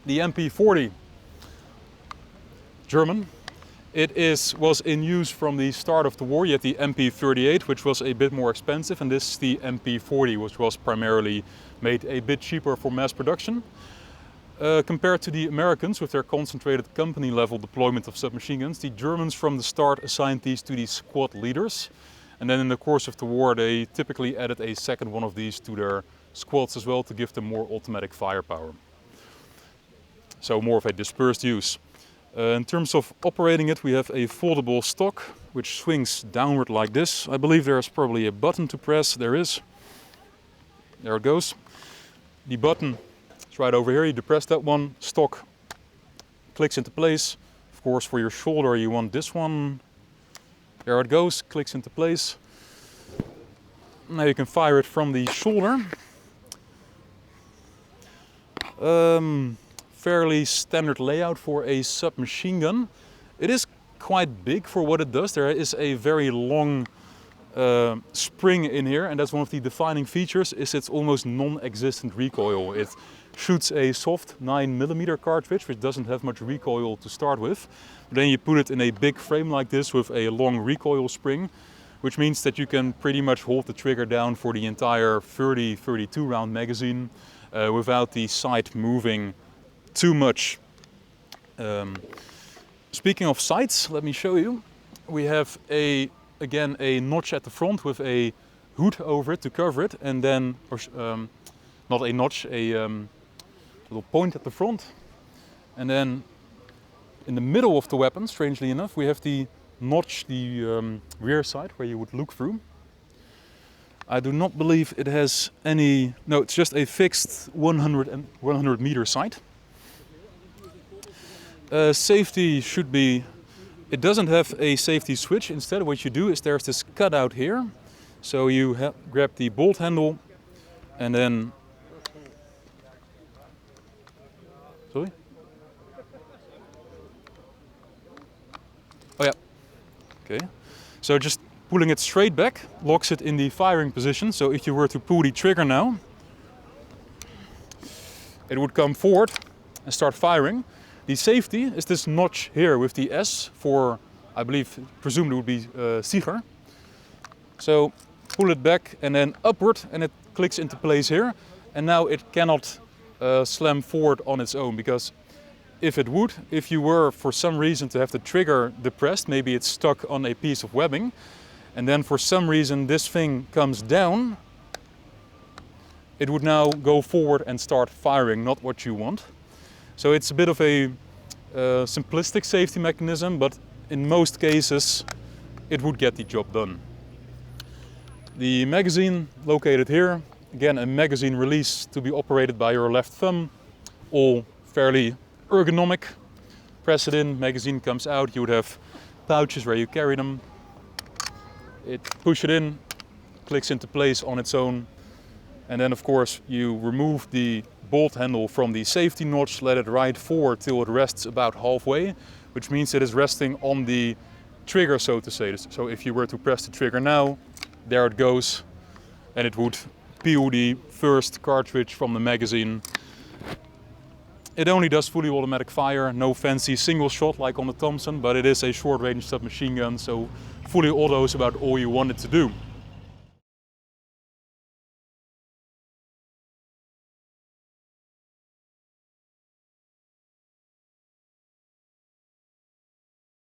The MP40, German. It was in use from the start of the war. You had the MP38, which was a bit more expensive, and this is the MP40, which was primarily made a bit cheaper for mass production. Compared to the Americans with their concentrated company level deployment of submachine guns, the Germans from the start assigned these to the squad leaders. And then in the course of the war they typically added a second one of these to their squads as well to give them more automatic firepower. So more of a dispersed use. In terms of operating it, we have a foldable stock which swings downward like this. I believe there's probably a button to press. There is. There it goes. The button is right over here. You depress that one, stock clicks into place. Of course, for your shoulder you want this one. There it goes, clicks into place. Now you can fire it from the shoulder. Fairly standard layout for a submachine gun. It is quite big for what it does. There is a very long spring in here, and that's one of the defining features, is its almost non-existent recoil. It shoots a soft 9mm cartridge, which doesn't have much recoil to start with. Then you put it in a big frame like this with a long recoil spring, which means that you can pretty much hold the trigger down for the entire 32 round magazine without the sight moving too much. Speaking of sights, let me show you. We have again a notch at the front with a hood over it to cover it, and then, not a notch, a little point at the front. And then in the middle of the weapon, strangely enough, we have the notch, the rear sight where you would look through. I do not believe it has any, no, it's just a fixed 100 meter sight. Safety should be, it doesn't have a safety switch. Instead what you do is there's this cutout here. So you grab the bolt handle and then, sorry? Oh yeah, okay. So just pulling it straight back locks it in the firing position. So if you were to pull the trigger now, it would come forward and start firing. The safety is this notch here with the S for, I believe, presumed it would be Sieger. So pull it back and then upward and it clicks into place here. And now it cannot slam forward on its own, because if it would, if you were for some reason to have the trigger depressed, maybe it's stuck on a piece of webbing, and then for some reason this thing comes down, it would now go forward and start firing, not what you want. So it's a bit of a simplistic safety mechanism, but in most cases it would get the job done. The magazine located here, again a magazine release to be operated by your left thumb, all fairly ergonomic. Press it in, magazine comes out, you would have pouches where you carry them. Push it in, clicks into place on its own, and then of course you remove the bolt handle from the safety notch, let it ride forward till it rests about halfway, which means it is resting on the trigger, so to say. So if you were to press the trigger now, there it goes, and it would peel the first cartridge from the magazine. It only does fully automatic fire, no fancy single shot like on the Thompson, but it is a short range submachine gun, so fully auto is about all you want it to do.